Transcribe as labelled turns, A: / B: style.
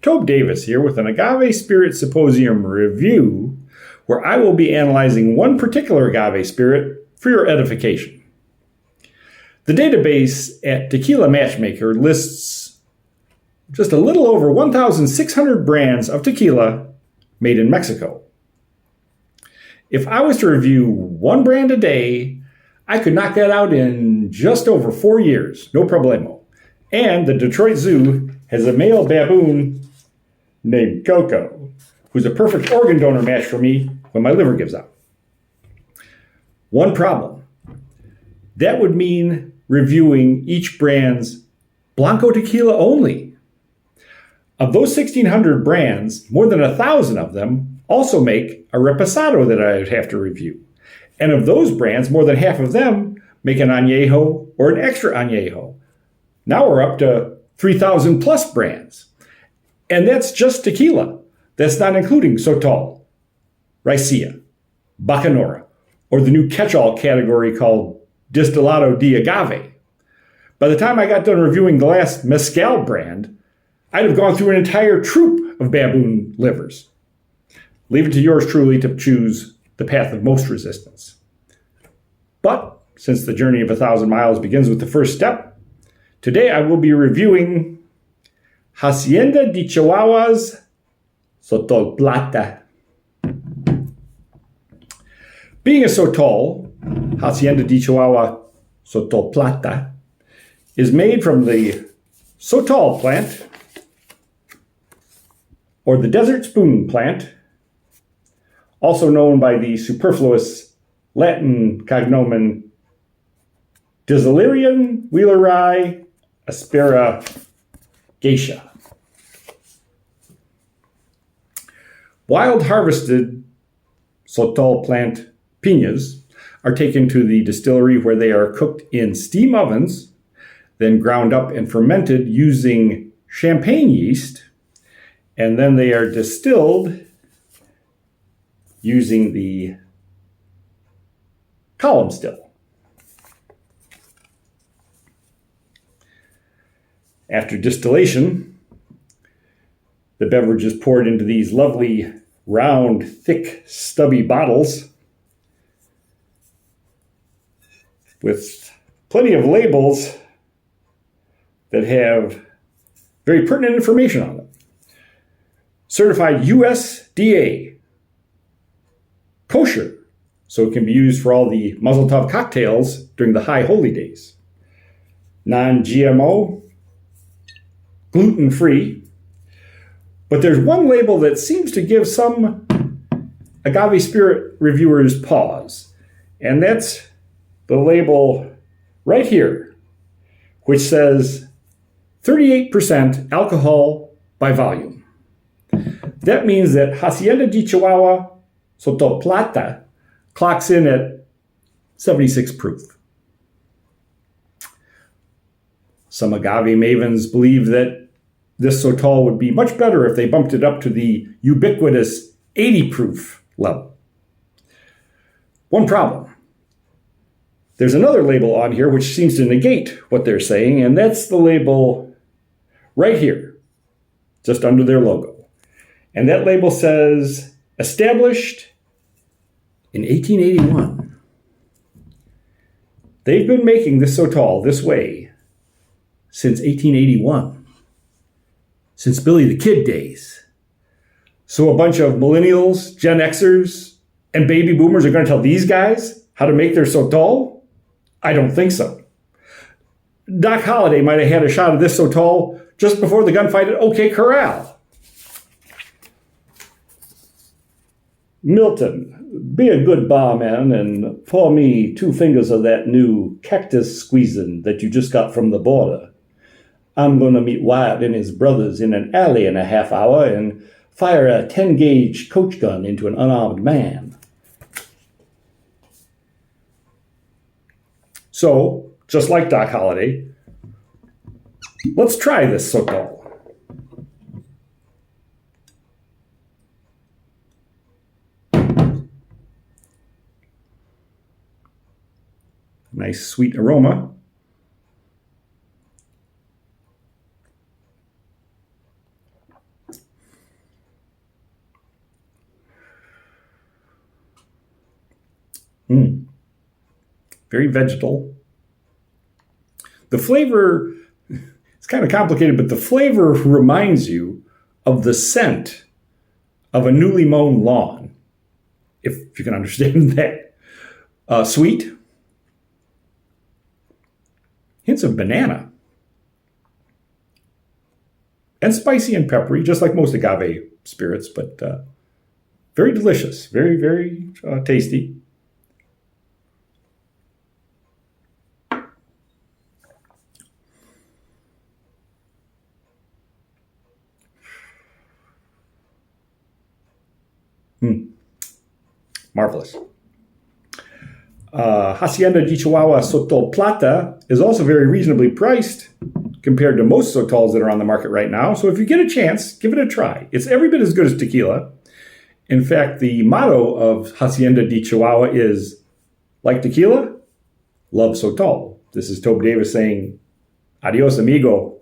A: Tobe Davis here with an Agave Spirit Sip-oseum review where I will be analyzing one particular agave spirit for your edification. The database at Tequila Matchmaker lists just a little over 1,600 brands of tequila made in Mexico. If I was to review one brand a day, I could knock that out in just over 4 years, no problemo. And the Detroit Zoo has a male baboon named Coco, who's a perfect organ donor match for me when my liver gives out. One problem. That would mean reviewing each brand's Blanco tequila only. Of those 1,600 brands, more than 1,000 of them also make a reposado that I would have to review. And of those brands, more than half of them make an añejo or an extra añejo. Now we're up to 3,000 plus brands. And that's just tequila. That's not including Sotol, Raicilla, Bacanora, or the new catch-all category called Destilado de Agave. By the time I got done reviewing the last Mezcal brand, I'd have gone through an entire troop of baboon livers. Leave it to yours truly to choose the path of most resistance. But since the journey of 1,000 miles begins with the first step, today I will be reviewing Hacienda de Chihuahua's Sotol Plata. Being a Sotol, Hacienda de Chihuahua Sotol Plata is made from the Sotol plant, or the desert spoon plant, also known by the superfluous Latin cognomen Desilerium wheeleri asparaginacea. Wild harvested Sotol plant piñas are taken to the distillery where they are cooked in steam ovens, then ground up and fermented using champagne yeast, and then they are distilled using the column still. After distillation, the beverage is poured into these lovely, round, thick, stubby bottles with plenty of labels that have very pertinent information on them. Certified USDA, kosher, so it can be used for all the Mazel Tov cocktails during the high holy days. Non-GMO, gluten-free, but there's one label that seems to give some agave spirit reviewers pause, and that's the label right here, which says 38% alcohol by volume. That means that Hacienda de Chihuahua Sotol Plata clocks in at 76 proof. Some agave mavens believe that this Sotol would be much better if they bumped it up to the ubiquitous 80 proof level. One problem. There's another label on here which seems to negate what they're saying, and that's the label right here, just under their logo. And that label says, established in 1881. They've been making this Sotol this way since 1881. Since Billy the Kid days. So a bunch of millennials, Gen Xers, and baby boomers are going to tell these guys how to make their Sotol? I don't think so. Doc Holliday might have had a shot of this Sotol just before the gunfight at OK Corral. Milton, be a good barman and pour me 2 fingers of that new cactus squeezin' that you just got from the border. I'm going to meet Wyatt and his brothers in an alley in a half hour and fire a 10-gauge coach gun into an unarmed man. So, just like Doc Holliday, let's try this Sotol. Nice sweet aroma. Very vegetal. The flavor, it's kind of complicated, but the flavor reminds you of the scent of a newly mown lawn, if you can understand that. Sweet. Hints of banana. And spicy and peppery, just like most agave spirits, but very delicious. Very, very tasty. Marvelous. Hacienda de Chihuahua Sotol Plata is also very reasonably priced compared to most sotols that are on the market right now. So if you get a chance, give it a try. It's every bit as good as tequila. In fact, the motto of Hacienda de Chihuahua is, like tequila, love sotol. This is Tobe Davis saying, adios, amigo.